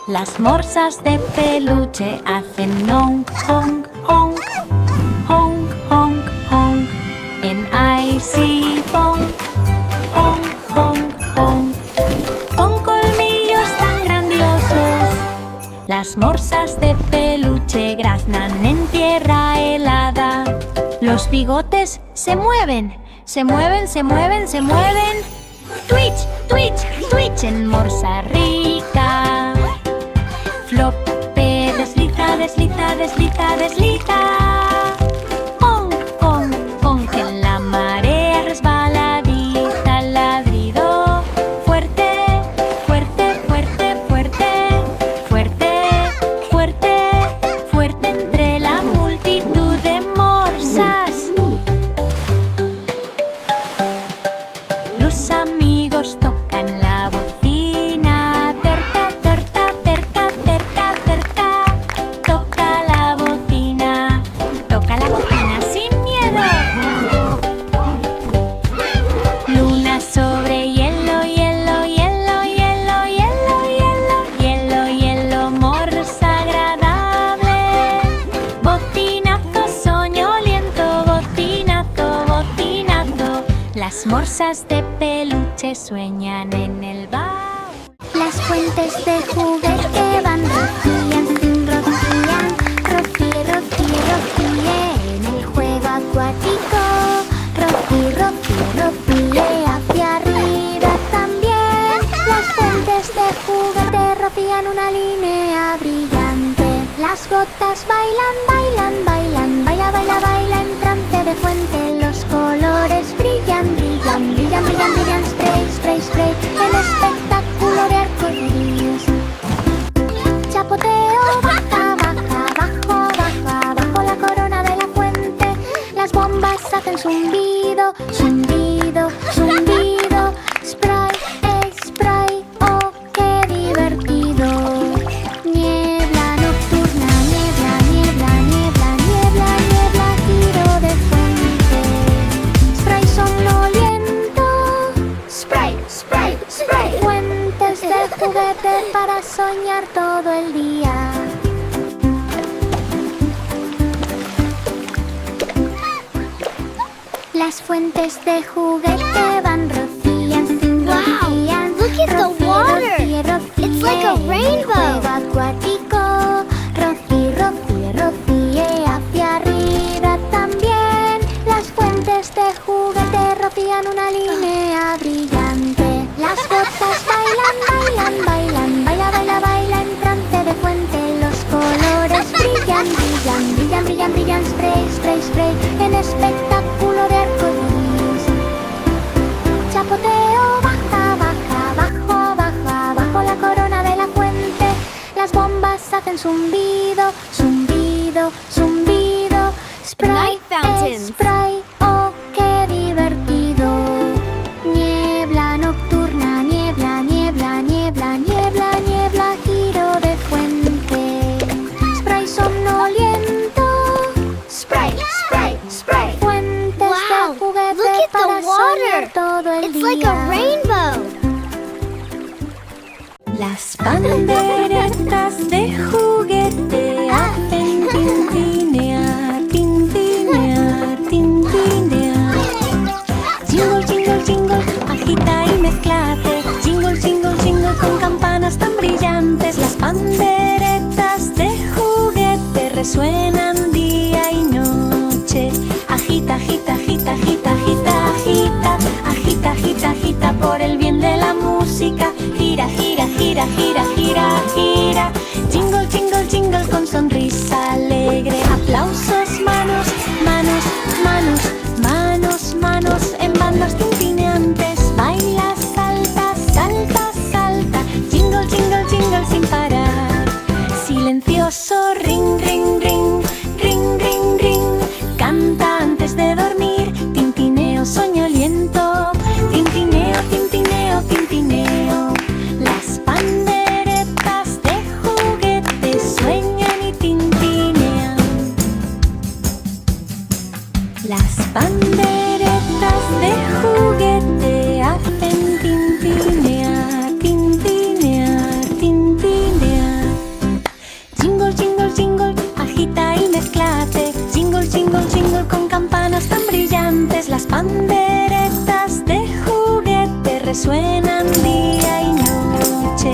Las morsas de peluche hacen honk, honk, honk, honk, honk, honk. En Icy Bonk, honk, honk, honk. Con colmillos tan grandiosos, las morsas de peluche graznan en tierra helada. Los bigotes se mueven, se mueven, se mueven, se mueven. Twitch, twitch, twitch en morsa rica. Flope desliza, desliza, desliza, desliza. Honk, honk, honk en la marea resbaladiza. Ladrido fuerte, fuerte, fuerte, fuerte, fuerte, fuerte, fuerte entre la multitud de morsas. Los amigos tocan la bocina. Cerca, cerca, cerca, cerca, cerca. Toca la bocina. Toca la bocina sin miedo. Luna sobre hielo, hielo, hielo, hielo, hielo, hielo, hielo, hielo, morsa agradable. Bocinazo soñoliento, bocinazo, bocinazo. Las morsas de peluche sueñan en el baúl. Las fuentes de juguete van, rocían sin rocían. Rocíe, rocíe, rocíe en el juego acuático. Rocíe, rocíe, rocíe hacia arriba también. Las fuentes de juguete rocían una línea brillante. Las gotas bailan, bailan, bailan. Baila, baila, baila en trance de fuente. Los colores brillan, brillan, brillan, brillan, brillan. Spray, spray, spray el espectáculo de arcoíris. Chapoteo, baja, baja, bajo, baja, bajo la corona de la fuente. Las bombas hacen zumbido, zumbido, zumbido. Spray, spray, oh, qué divertido. Niebla nocturna, niebla, niebla, niebla, niebla, niebla, giro de fuente. Spray somnoliento. Spray, spray, spray. Fuentes de juguete para soñar todo el día. Las fuentes de juguete van, rocían sin rocían. Look at the Rocíe, water. rocíe, rocíe It's like a en el rainbow. juego acuático. Rocíe, rocíe, rocíe hacia arriba también. Las fuentes de juguete rocían una línea brillante. Las gotas bailan, bailan, bailan. Baila, baila, baila en trance de fuente. Los colores brillan, brillan, brillan, brillan, brillan. Spray, spray, spray en espectáculo de arcoíris. Chapoteo, baja, baja, bajo, baja, bajo la corona de la fuente. Las bombas hacen zumbido, zumbido, zumbido. Spray, Night fountains. spray, oh, qué divertido. Niebla nocturna, niebla, niebla, niebla, niebla, niebla, giro de fuente. Spray somnoliento. Spray, spray, spray. Fuentes Wow, de juguete look at the para soñar water. todo el It's día. like a rainbow. Las panderetas de juguete hacen tintinear, tintinear, tintinear. Jingle, jingle, jingle, agita y mezclate. Jingle, jingle, jingle con campanas tan brillantes. Las panderetas de juguete resuenan día y noche. Agita, agita, agita, agita, agita, agita. Agita, agita, agita por el bien de la música. Gira, gira, gira, gira, gira, gira. Jingle, jingle, jingle con sonrisa alegre. Aplausos, manos, manos, manos, manos, manos en bandas tintineantes. Baila, salta, salta, salta. Jingle, jingle, jingle sin parar. Silencioso, ring, ring, ring, ring, ring, ring. Canta antes de dormir. Tintineo, soñoliento. Tintineo, tintineo, tintineo. Las panderetas de juguete sueñan y tintinean. Las panderetas de juguete hacen tintinear, tintinear, tintinear. suenan día y noche.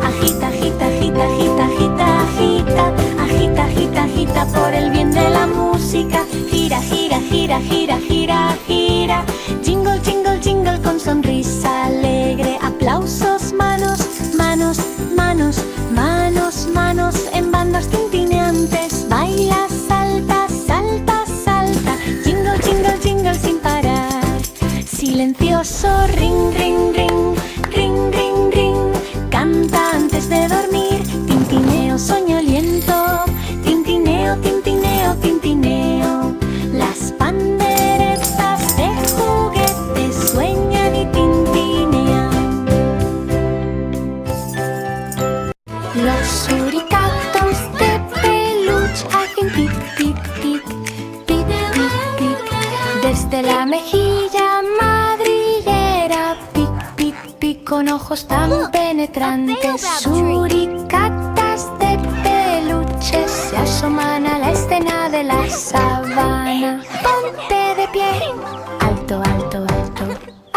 Agita, agita, agita, agita, agita, agita. Agita, agita, agita por el bien de la música. Gira, gira, gira, gira, gira, gira. Jingle, jingle, jingle con sonrisa alegre. Aplausos, manos, manos, manos, manos, manos en bandas tintineantes. Baila, salta, salta, salta. Jingle, jingle, jingle sin parar. Silencioso, ring, ring, ring, ring, ring, ring. Canta antes de dormir. Tintineo, soñoliento. Tintineo, tintineo, tintineo. Las panderetas de juguete sueñan y tintinean. Los suricatos de peluche hacen pic, pic, pic, pic, pic, pic. Desde la mejilla madriguera, pic, pic, pic, con ojos tan penetrantes. Suricatas de peluche se asoman a la escena de la sabana. Ponte de pie, alto, alto, alto,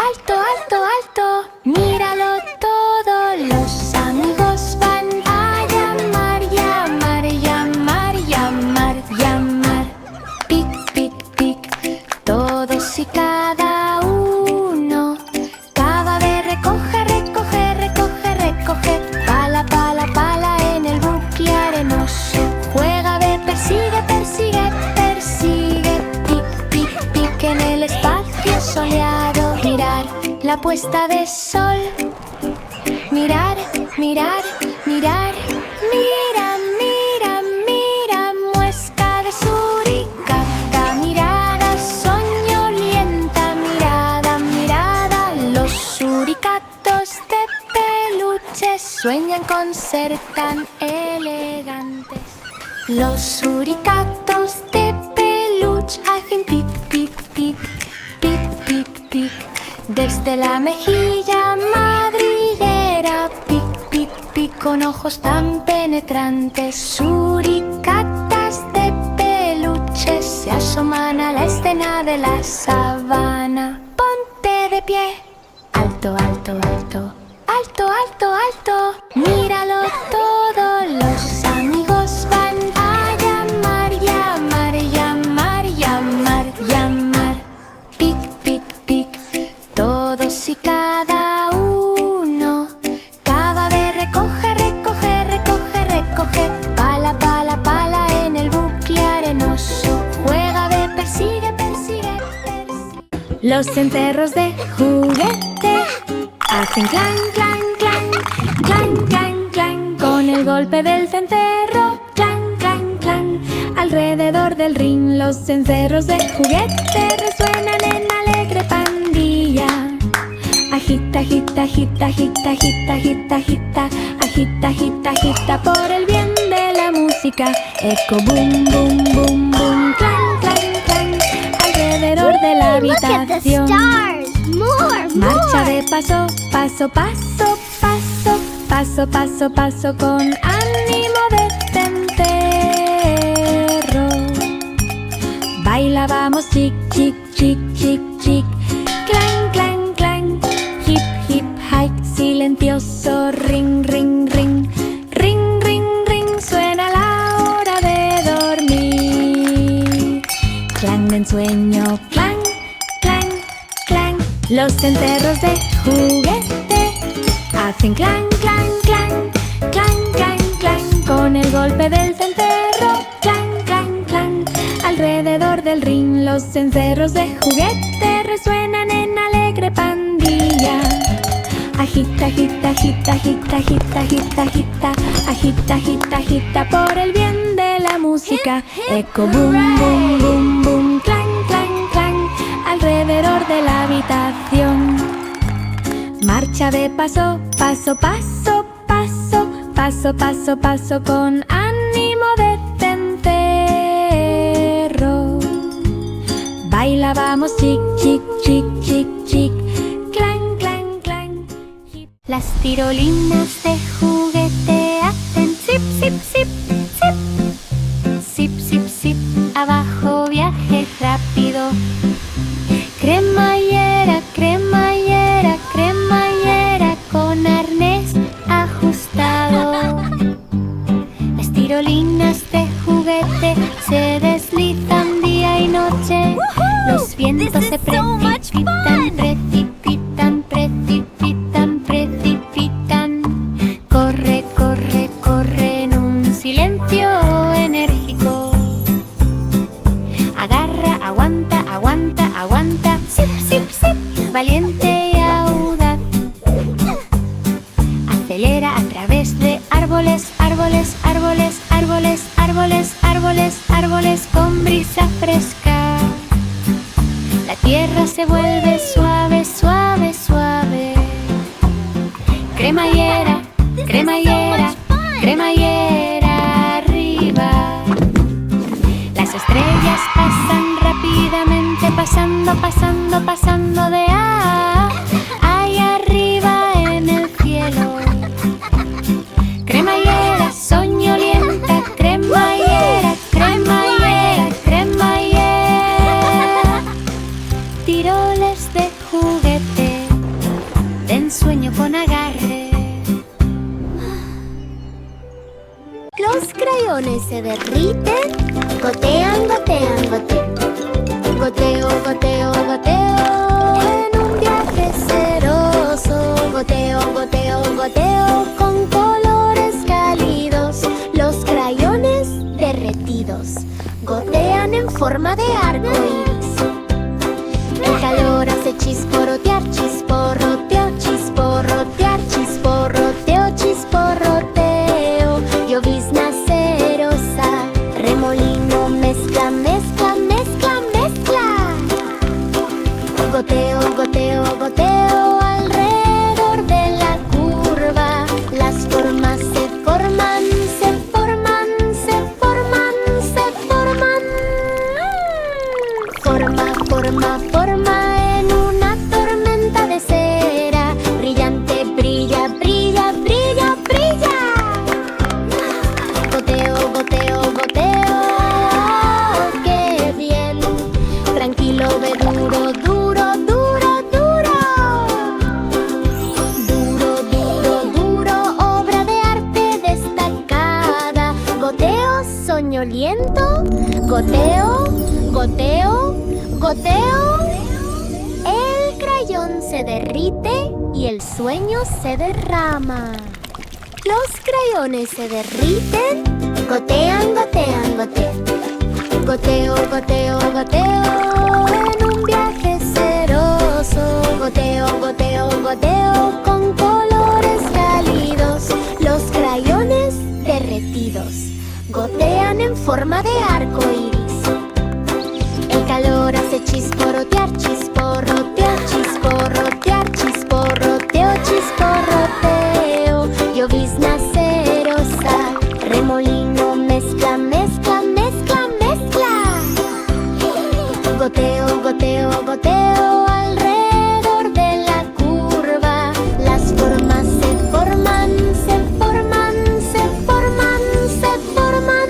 alto, alto, alto. Míralo todo, los amigos van a llamar, llamar, llamar, llamar, llamar. Pic, pic, pic, todos y cada uno. Cada vez recoge, recoge, recoge, recoge. Pala, pala, pala en el bucle arenoso. Juega, ve, persigue, persigue, persigue. Pic, pic, pic en el espacio soleado. Mirar la puesta de sol. Mirar, mirar, mirar, mira, mira, mira. Muesca de suricata. Mirada soñolienta. Mirada, mirada. Los suricatos de peluche sueñan con ser tan elegantes. Los suricatos de peluche hacen pic, pic, pic, pic, pic, pic. Desde la mejilla madriguera, pic, pic, pic, con ojos tan penetrantes. Suricatas de peluche se asoman a la escena de la sabana. Ponte de pie, alto, alto, alto, alto, alto, alto. Míralo todo, los amigos van a llamar, llamar, llamar, llamar, llamar. Pic, pic, pic, todos y cada uno. Cada vez recoge, recoge, recoge, recoge. Pala, pala, pala en el bucle arenoso. Juega, ve, persigue, persigue, persigue. Los cencerros de juguete hacen clan, clan, clan, clan, clan, clan. Con el golpe del cencerro, clan, clan, clan. Alrededor del ring los cencerros de juguete resuenan en alegre pandilla. Agita, agita, agita, agita, agita, agita, agita. Agita, agita, agita por el bien de la música. Eco, boom, boom, boom, boom. Clan, clan, clan. Alrededor de la Look at the habitación. stars. More, Marcha more. de paso, paso, paso, paso. Paso, paso, paso con ánimo de cencerro. Baila, vamos, chic, chic, chic, chic, chic. Clan, clan, clan. Hip, hip, hike, silencioso. Ring, ring, ring. Ring, ring, ring. Suena la hora de dormir. Clan de ensueño, clan, clan, clan. Los cencerros de juguete hacen clan, clan, clan, clan, clan, clan. Con el golpe del cencerro, clan, clan, clan. Alrededor del ring los cencerros de juguete resuenan en alegre pandilla. Agita, agita, agita, agita, agita, agita, agita. Agita, agita, agita por el bien de la música. Eco, boom, boom, boom, boom. Clan, clan, clan. Alrededor de la habitación. Marcha de paso, paso, paso, paso. Paso, paso, paso con ánimo de cencerro. Baila, vamos, chic, chic, chic, chic, chic. Clan, clan, clan. Las tirolinas de juguete hacen zip, zip, zip, zip. Zip, zip, zip. Abajo viaje rápido. Cremallera, cremallera, cremallera. tirolinas de juguete se deslizan día y noche. Los vientos se precipitan, precipitan, precipitan, precipitan. Corre, corre, corre en un silencio enérgico. Agarra, aguanta, aguanta, aguanta. Zip, zip, zip. Valiente y audaz. Acelera a través de árboles, árboles, árboles, árboles, árboles, árboles, árboles con brisa fresca. La tierra se vuelve suave, suave, suave. Cremallera, cremallera, cremallera arriba. Las estrellas pasan rápidamente, pasando, pasando, pasando de A. Allá arriba en el cielo. Cremallera, soñolienta, cremallera, cremallera, cremallera. Tiroles de juguete, de ensueño con agarre. Los crayones se derriten, gotean, gotean, gotean. Goteo, goteo, goteo, en un viaje ceroso. Goteo, goteo, goteo, con colores cálidos. Los crayones derretidos gotean en forma de arco iris. El calor hace chisporrotear, chisporroteo, chisporrotear, chisporroteo, chisporroteo. Llovizna cerosa, remolino, mezcla, mezcla, mezcla, mezcla. Goteo, goteo, goteo, alrededor de la curva. Las formas se forman, se forman, se forman, se forman. Forma, forma, forma en una tormenta de cera. Brillante, brilla, brilla, brilla, brilla. Goteo, goteo, goteo, qué bien. Tranquilo, ve duro, duro, duro, duro. Duro, duro, duro, obra de arte destacada. Goteo, soñoliento, goteo, goteo, goteo. El crayón se derrite y el sueño se derrama. Los crayones se derriten, gotean, gotean, gotean. Goteo, goteo, goteo, en un viaje ceroso. Goteo, goteo, goteo, con colores cálidos. Los crayones derretidos gotean en forma de arco iris. El calor hace chisporrotear, chisporrotear, chisporrotear, chisporroteo, chisporroteo. Llovizna cerosa, remolino, mezcla, mezcla, mezcla, mezcla. Goteo, goteo, goteo, alrededor de la curva. Las formas se forman, se forman, se forman, se forman.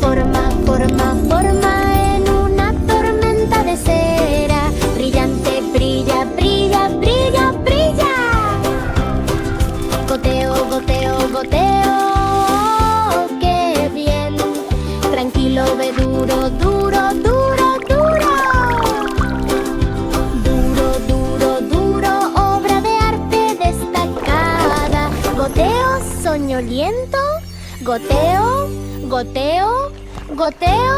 Forma, forma, forma en una tormenta de cera. Brillante, brilla, brilla, brilla, brilla. Goteo, goteo, goteo, qué bien. Tranquilo, ve duro, duro, duro, duro. Duro, duro, duro, obra de arte destacada. Goteo, soñoliento, goteo, goteo, goteo.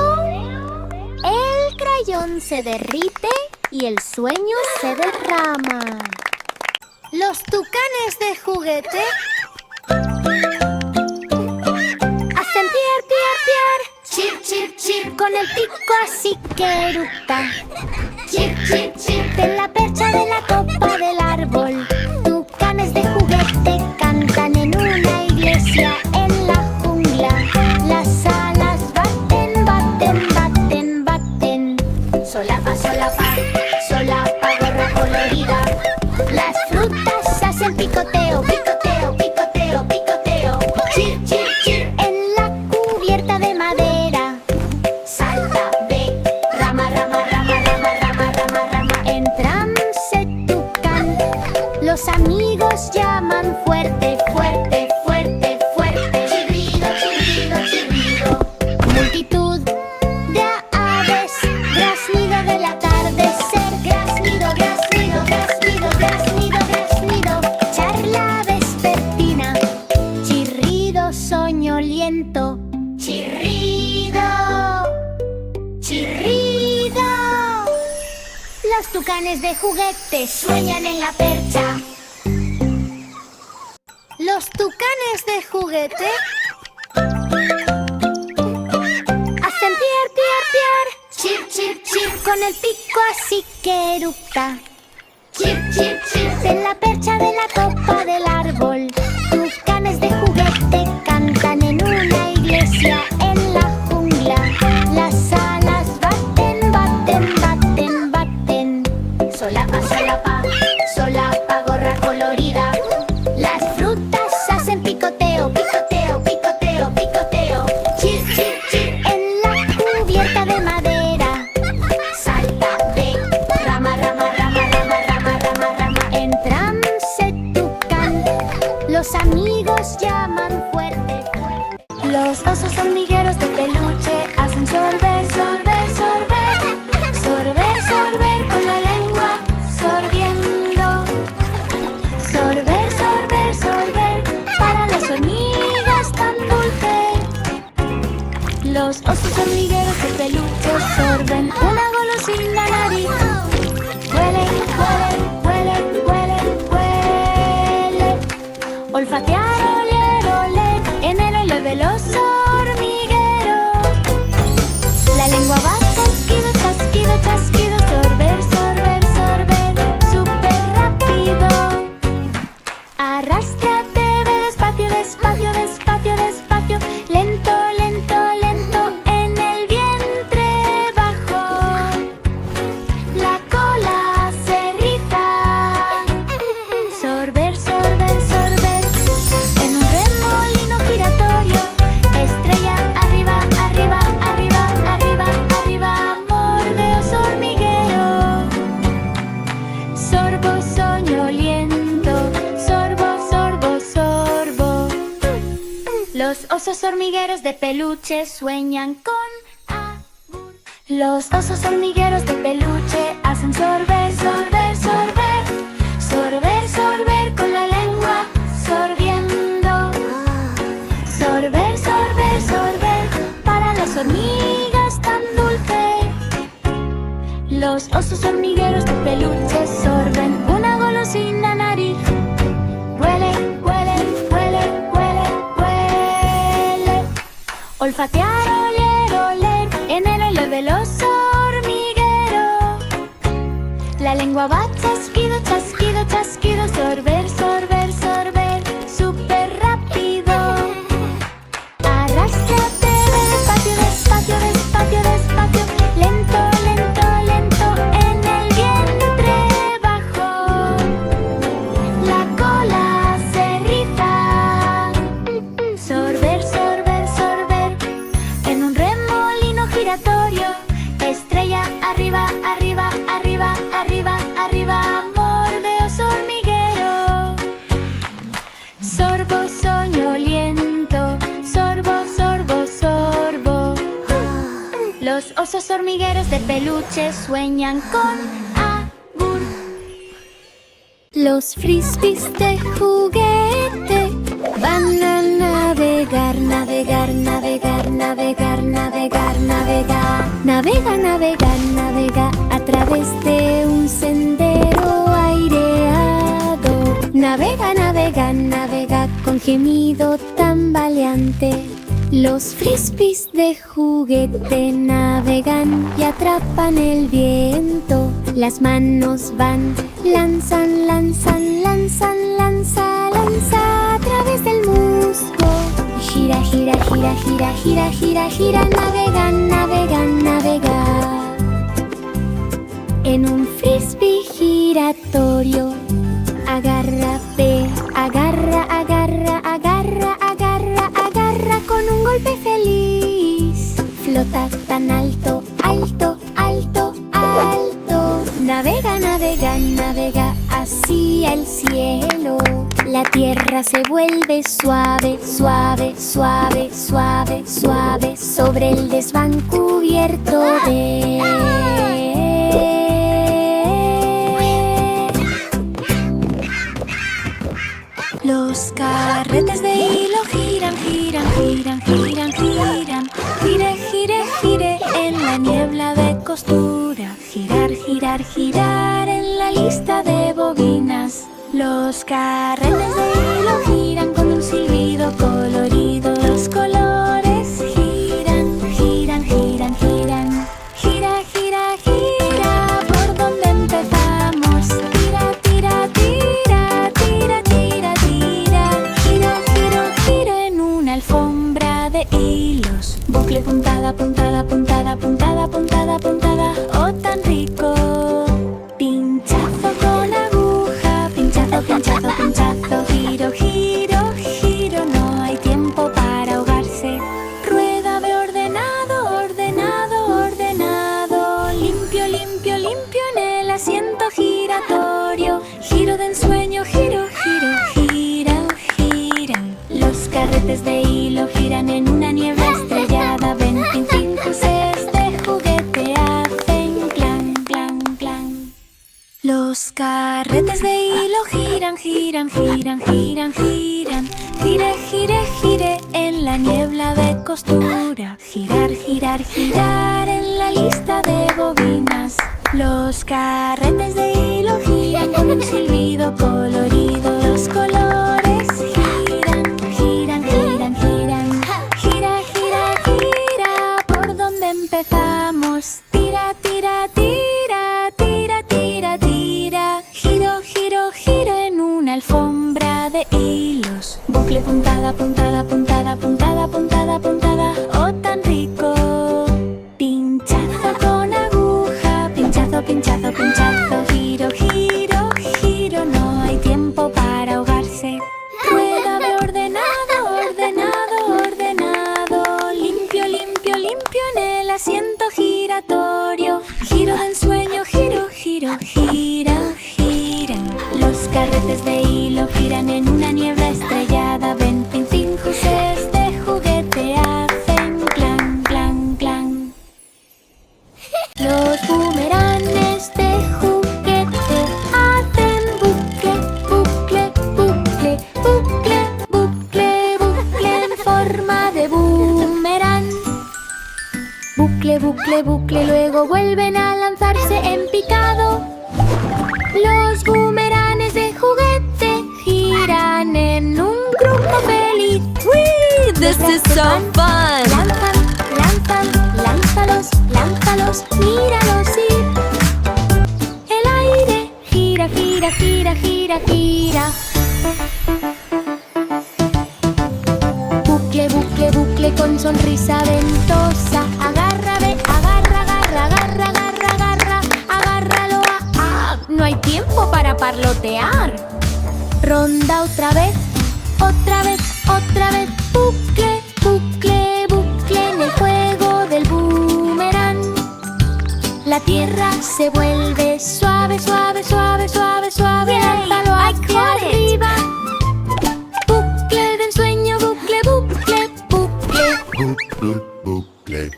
El crayón se derrite y el sueño se derrama. Los tucanes de juguete hacen piar, piar, piar. Chip, chip, chip, con el pico así que eructa. Chip, chip, chip, en la percha de la copa del árbol. Tucanes de juguete cantan en una iglesia en la jungla. Las alas baten, baten, baten, baten. Solapa, solapa, solapa, gorra colorida. Las frutas hacen picoteo, picoteo, picoteo, picoteo. Chir, chir, chir, en la cubierta de madera. Salta, ve, rama, rama, rama, tucanes de juguete sueñan en la percha. Los tucanes de juguete hacen piar, piar, piar. Chir, chir, chir, con el pico así que eructa. Chir, chir, chir, en la percha de la copa del árbol. Tucanes de juguete cantan en una iglesia en la jungla. Las alas baten, baten, baten, baten. Solapa, solapa, solapa, gorra colorida. Las frutas hacen picoteo, picoteo, picoteo, picoteo. Chir, chir, chir, en la cubierta de madera. Salta de rama, rama, rama, rama, rama, rama, rama. En trance tucán, los amigos llaman fuerte, fuerte. Los osos hormigueros de peluche hacen sorber, sorber, sorber. Sorber, sorber con la lengua, sorbiendo. Sorber, sorber, sorber, para las hormigas tan dulce. Los osos hormigueros de peluche sorben una golosina nariz. Huelen, huelen, huelen, huelen, huelen. Olfatear, oler, oler, en el hilo del oso hormiguero. La lengua va chasquido, chasquido, chasquido. Sorber, sorber, sorber, súper rápido. Arrástrate, ve despacio, despacio, despacio, despacio. Lento, lento, lento, en el vientre bajo. La cola se riza. Sorber, sorber, sorber, en un remolino giratorio. Estrella arriba, arriba, arriba, arriba, arriba. Mordeos hormiguero. Sorbo, soñoliento. Sorbo, sorbo, sorbo. Los osos hormigueros de peluche sueñan con amor. Los osos hormigueros de peluche hacen sorber, sorber, sorber. Sorber, sorber con la lengua, sorbiendo. Sorber, sorber, sorber, para las hormigas tan dulce. Los osos hormigueros de peluche sorben una golosina nariz. Huele, huele, huele, huele, huele. Olfatear, oler, oler, en el hilo del oso hormiguero. La lengua va chasquido, chasquido, chasquido. Sorber, sorber, sorber, súper rápido. Arrástrate, despacio, despacio, despacio, despacio. Lento, lento, lento, en el vientre bajo. La cola se riza. Sorber, sorber, sorber, en un remolino giratorio. Estrella arriba, arriba, arriba, arriba, arriba. Mordeos hormiguero. Sorbo, soñoliento. Sorbo, sorbo, sorbo. Los osos hormigueros de peluche sueñan con amor. Los frisbees de juguete van a navegar, navegar, navegar, navegar, navegar, navegar. Navega, navega, navega a través de un sendero aireado. Navega, navega, navega con gemido tambaleante. Los frisbees de juguete navegan y atrapan el viento. Las manos van, lanzan, lanzan, lanzan, lanza, lanza a través del musgo. Y gira, gira, gira, gira, gira, gira, gira, navegan, navegan, navegan. En un frisbee giratorio. Agarra, ve, agarra, agarra, agarra, agarra, agarra con un golpe feliz. Flota tan alto, alto, alto, alto. Navega, navega, navega hacia el cielo. La tierra se vuelve suave, suave, suave, suave, suave sobre el desván cubierto de... Los carretes de hilo giran, giran, giran, giran, giran. Gire, gire, gire en la niebla de costura. Girar, girar, girar. Los carretes de hilo giran con un silbido colorido. Los colores giran, giran, giran, giran. Gira, gira, gira, por donde empezamos. Tira, tira, tira, tira, tira, tira. Giro, giro, giro en una alfombra de hilos. Bucle, puntada, puntada, puntada, puntada, puntada, puntada. Oh, tan rico. Pinchazo con aguja, pinchazo, pinchazo, pinchazo. Giro, giro, giro, no hay tiempo para ahogarse. Rueda de ordenado, ordenado, ordenado. Limpio, limpio, limpio en el asiento giratorio. Giro de ensueño, giro, giro, gira, gira. Los carretes de hilo giran en una niebla estrellada. Ven, fin, fin, luces de juguete hacen clan, clan, clan. Los carretes de hilo giran, giran, giran, giran, giran. Gire, gire, gire en la niebla de costura. Girar, girar, girar en la lista de bobinas. Los carretes de hilo giran con un silbido colorido. Los colores giran, giran, giran, giran. Gira, gira, gira, por donde empezamos. Tira, tira, tira, tira, tira, tira. Giro, giro, giro en una alfombra de hilos. Bucle, puntada, puntada, puntada, puntada, puntada, puntada. Oh, tan rico. Pinchazo con aguja, pinchazo, pinchazo, pinchazo. Giro, giro, giro, no hay tiempo para ahogarse. Rueda de ordenado, ordenado, ordenado. Limpio, limpio, limpio en el asiento giratorio. Giro de ensueño, giro, giro, gira, gira. Los carretes de hilo giran en una niebla estrellada. Ven, fin, fin, luces de juguete hacen clan, clan, clan. Los bumeranes de juguete hacen bucle, bucle, bucle, bucle, bucle, bucle en forma de boomerang. Bucle, bucle, bucle, luego vuelven a lanzarse en picado. Los bumeranes de juguete giran en un grupo feliz. Whee! This is so fun! Lanzan, lanzan, lánzalos, lánzalos, míralos ir. El aire gira, gira, gira, gira, gira. Bucle, bucle, bucle con sonrisa ventosa. Agarra, ve, agarra, agarra, agarra, agarra, agarra. Agárralo, no hay tiempo para parlotear. Ronda otra vez, otra vez, otra vez. Bucle, bucle, bucle en el juego del boomerang. La tierra se vuelve suave, suave, suave, suave, suave. Lánzalo hacia arriba. Bucle de ensueño, bucle, bucle, bucle. Bucle.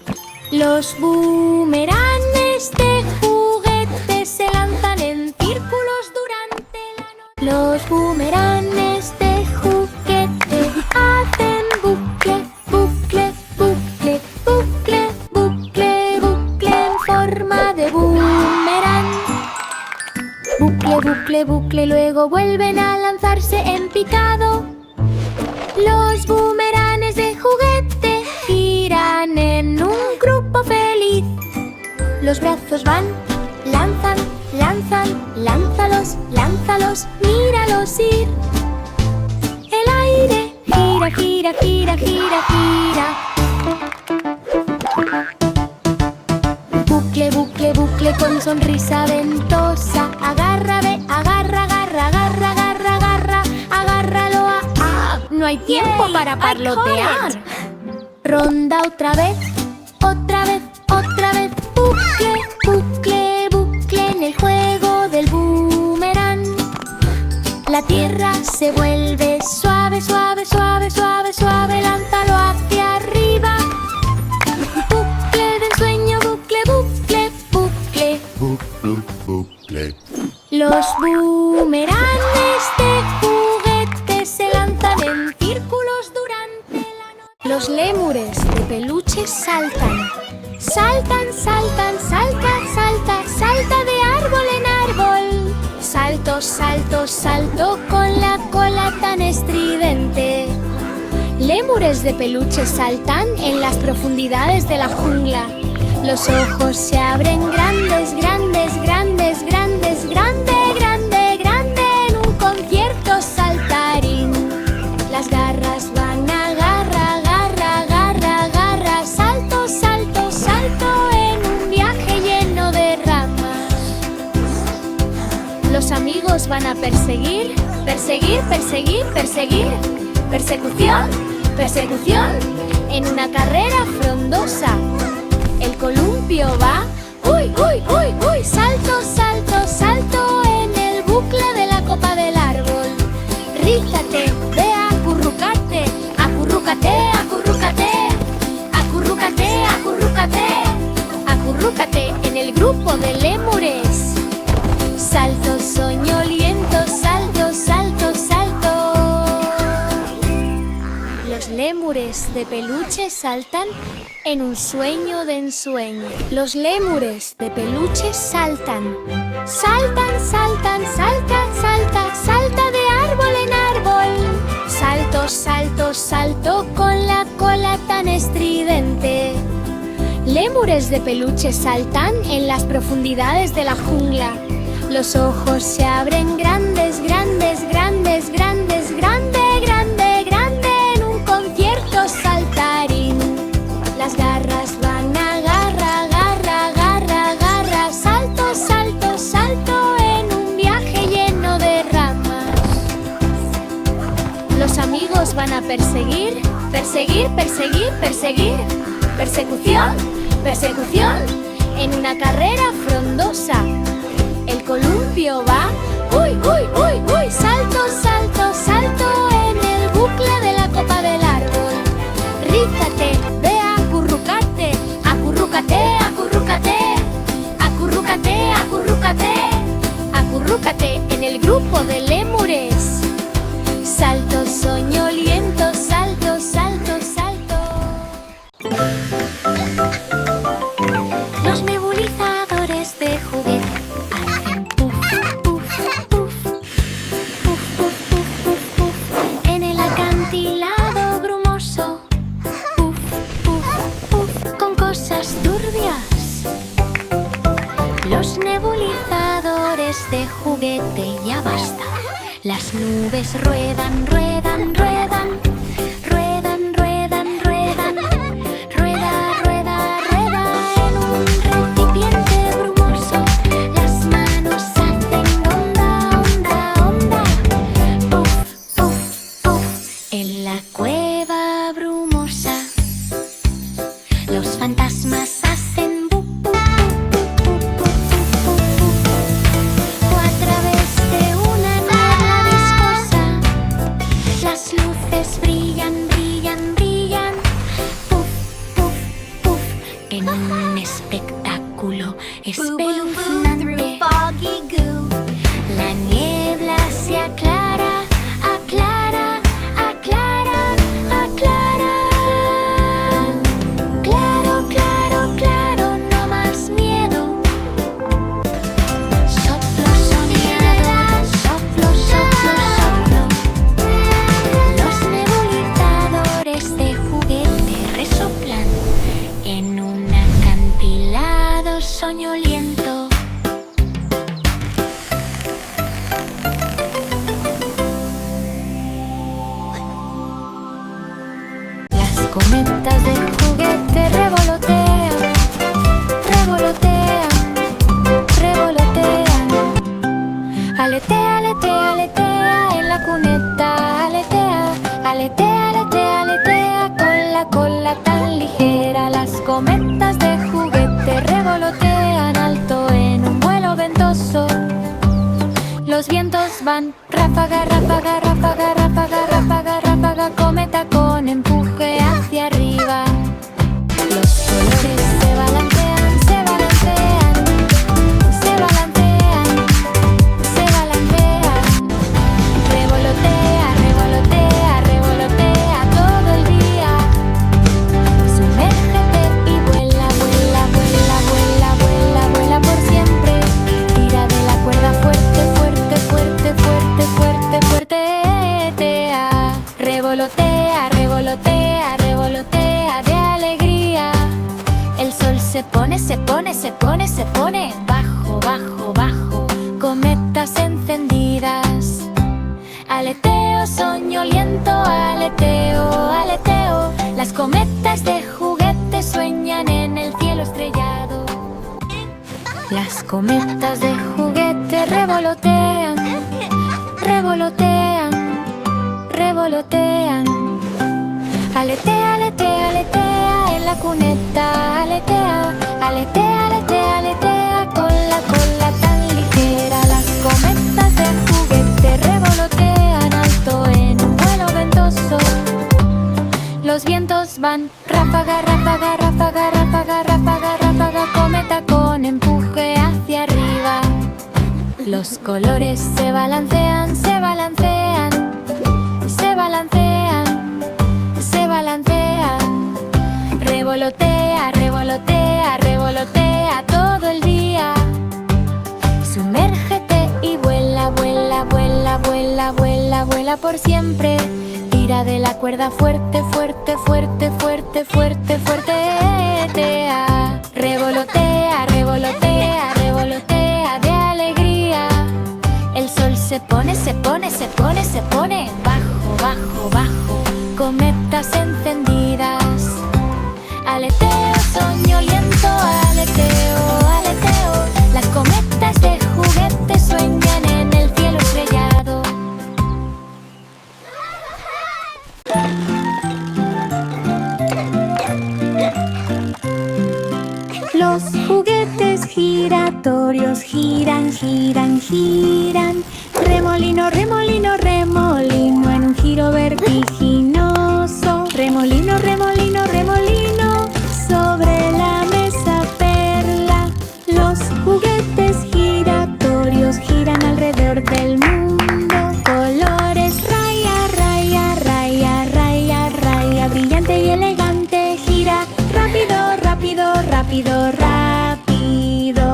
Los bumeranes de juguete se lanzan en círculos durante la noche. Los bumeranes de juguete hacen bucle, bucle, bucle, bucle, bucle, bucle en forma de boomerang. Bucle, bucle, bucle, luego vuelven a lanzarse en picado. Los bumeranes de juguete giran en un grupo feliz. Los brazos van, lanzan, lanzan, lánzalos, lánzalos, míralos ir. El aire gira, gira, gira, gira, gira. Bucle, bucle, bucle con sonrisa ventosa. Agarra, ve, agarra, agarra, agarra, agarra, agarra. Agárralo, no hay tiempo para parlotear. Ronda otra vez, otra vez, otra vez. Bucle, bucle, bucle en el juego del boomerang. La tierra se vuelve suave, suave, suave, suave, suave. Lánzalo hacia arriba. Bucle de ensueño, bucle, bucle, bucle. Bucle, bucle. Los bumeranes de juguete se lanzan en círculos durante la noche. Los lémures de peluche saltan. Saltan, saltan, salta, salta, salta de árbol en árbol. Salto, salto, salto con la cola tan estridente. Lémures de peluche saltan en las profundidades de la jungla. Los ojos se abren grandes, grandes, grandes, grandes, grande, grande, grande en un concierto saltarín. Las garras van a garra, garra, garra, garra. Salto, salto, salto en un viaje lleno de ramas. Los amigos van a perseguir, perseguir, perseguir, perseguir. Persecución, persecución en una carrera frondosa. El columpio va, uy, uy, uy, uy. Salto, salto, salto en el bucle de la copa del árbol. Rízate, ve a acurrucarte, acurrúcate, acurrúcate, acurrúcate, acurrúcate, acurrúcate en el grupo de lémures. Salto, soñoliento, salto, salto, salto. Los lémures de peluche saltan en un sueño de ensueño. Los lémures de peluche saltan. Saltan, saltan, saltan, salta, salta de árbol en árbol. Salto, salto, salto con la cola tan estridente. Lémures de peluche saltan en las profundidades de la jungla. Los ojos se abren grandes, grandes, grandes, grandes, grande, grande, grande en un concierto saltarín. Las garras van a garra, garra, garra, garra. Salto, salto, salto en un viaje lleno de ramas. Los amigos van a perseguir, perseguir, perseguir, perseguir. Persecución, persecución en una carrera frondosa. El columpio va, uy, uy, uy, uy. Salto, salto, salto en el bucle de la copa del árbol. Rízate, ve a acurrucarte, acurrúcate, acurrúcate, acurrúcate, acurrúcate, acurrúcate en el grupo de lémures. Salto, soñoliento, salto, salto, salto. Los nebulizadores de juguete hacen puff, puff, puff, puff, puff, puff, puff, puff en el acantilado brumoso. Puff, puff, puff con cosas turbias. Los nebulizadores de juguete ya basta. Las nubes ruedan, ruedan, ruedan. Ruedan, ruedan, ruedan. Rueda, rueda, rueda en un recipiente brumoso. Las manos hacen onda, onda, onda. Puff, puff, puff en la cueva brumosa. Los fantasmas hacen bu, bu, bu, bu, bu, bu, bu, bu. O a través de una niebla viscosa. Las luces brillan, brillan, brillan. Puff, puff, puff en un espectáculo espeluznante. La niebla se aclara, aclara, aclara, aclara. Claro, claro, claro, no más miedo. Soplo, soñador, soplo, soplo, soplo. Los nebulizadores de juguete resoplan en un acantilado soñoliento. Las cometas de juguete revolotean, revolotean, revolotean. Aletea, aletea, aletea en la cuneta. Aletea, aletea, aletea, aletea con la cola tan ligera. Las cometas de juguete revolotean alto en un vuelo ventoso. Los vientos van ráfaga, ráfaga, ráfaga, ráfaga, ráfaga, ráfaga. Cometa con empuje hacia arriba. Los colores se balancean, se balancean, se balancean, se balancean. Revolotea, revolotea, revolotea todo el día. Sumérgete y vuela, vuela, vuela, vuela, vuela, vuela por siempre. Tira de la cuerda fuerte, fuerte. pone, se pone, se pone, se pone. Bajo, bajo, bajo, cometas encendidas. Aleteo, soñoliento, aleteo, aleteo. Las cometas de juguete sueñan en el cielo estrellado. Las cometas de juguete revolotean, revolotean, revolotean. Aletea, aletea, aletea en la cuneta. Aletea, aletea, aletea, aletea con la cola tan ligera. Las cometas de juguete revolotean alto en un vuelo ventoso. Los vientos van ráfaga, ráfaga, ráfaga, ráfaga, ráfaga, ráfaga. Cometa con empuje hacia arriba. Los colores se balancean, se balancean, se balancean, se balancean. Revolotea, revolotea, revolotea todo el día. Sumérgete y vuela, vuela, vuela, vuela, vuela, vuela por siempre. Tira de la cuerda fuerte, fuerte, fuerte, fuerte, fuerte, fuerte. Revolotea, revolotea, revolotea de alegría. El sol se pone, se pone, se pone, se pone. Bajo, bajo, bajo, cometas encendidas. Aleteo, soñoliento, aleteo, aleteo. Las cometas de juguete sueñan en el cielo estrellado. Los juguetes giratorios giran, giran, giran. Remolino, remolino, remolino en un giro vertiginoso. Remolino, remolino, remolino sobre la mesa perla. Los juguetes giratorios giran alrededor del mundo. Colores, raya, raya, raya, raya, raya, brillante y elegante. Gira rápido, rápido, rápido, rápido.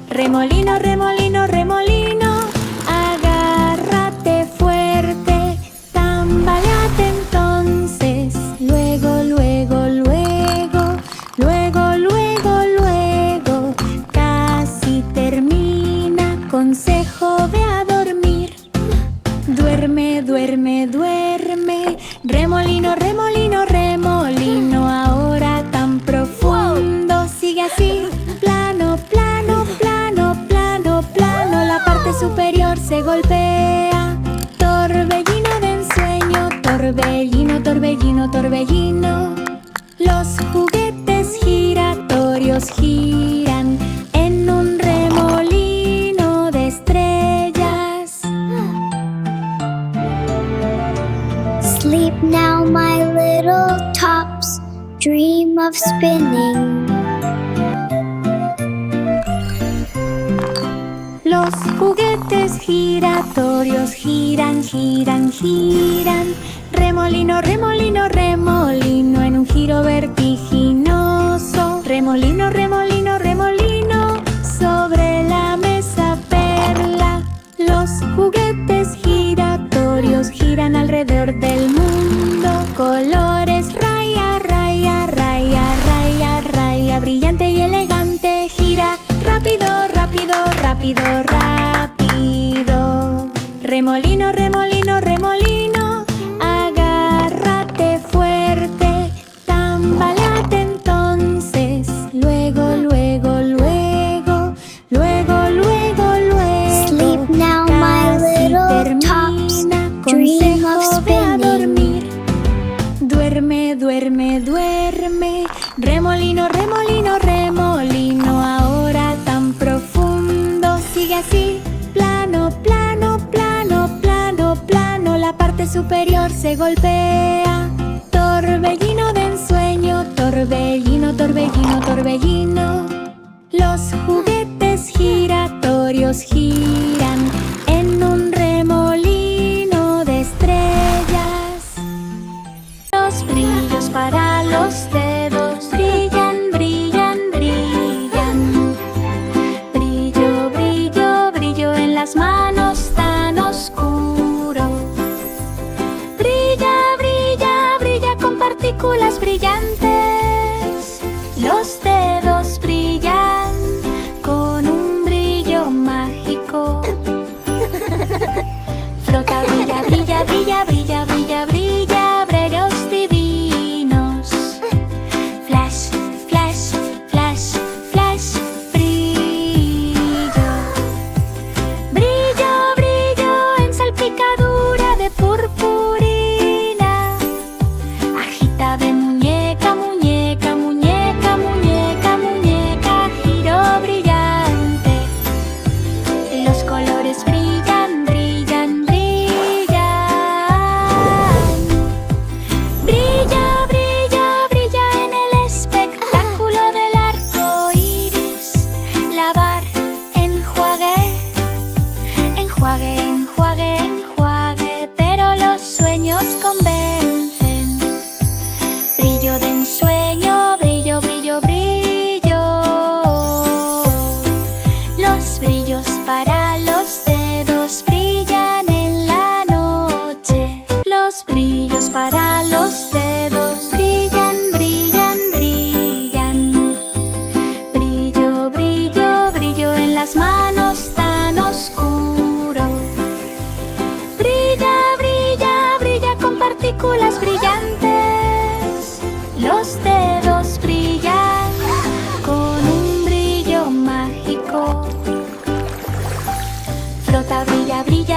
Remolino, remolino, remolino. Agárrate fuerte, tambaleate entonces. Luego, luego, luego, luego, luego, luego. Casi termina, consejo, ve a dormir. Duerme, duerme, duerme. Remolino, remolino, remolino. Ahora tan profundo. Sigue así. Plano, plano, plano, plano, plano. La parte superior se golpea. Torbellino de ensueño. Torbellino, torbellino, torbellino. Los juguetes giratorios giran en un remolino de estrellas. Sleep now, my little tops. Dream of spinning. Los juguetes giratorios giran, giran, giran. Remolino, remolino, remolino en un giro vertiginoso. Remolino, remolino, remolino sobre la mesa perla. Los juguetes giratorios giran alrededor del mundo. Colores, raya, raya, raya, raya, raya, brillante y elegante. Gira rápido, rápido, rápido, rápido. Remolino, remolino, remolino. Agárrate fuerte, tambaleate entonces. Luego, luego, luego, luego, luego, luego. Sleep now, my little tops. Dream of spinning. Duerme, duerme, duerme. Remolino, remolino, remolino. Ahora tan profundo. Sigue así. Plano, plano, plano, plano, plano. La parte superior se golpea. Torbellino de ensueño. Torbellino, torbellino, torbellino. Los juguetes giratorios giran en un remolino de estrellas. Los brillos para los dedos brillan, brillan, brillan. Brillo, brillo, brillo en las manos tan oscuro. Brilla, brilla, brilla con partículas brillantes. Los dedos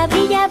brilla, brilla,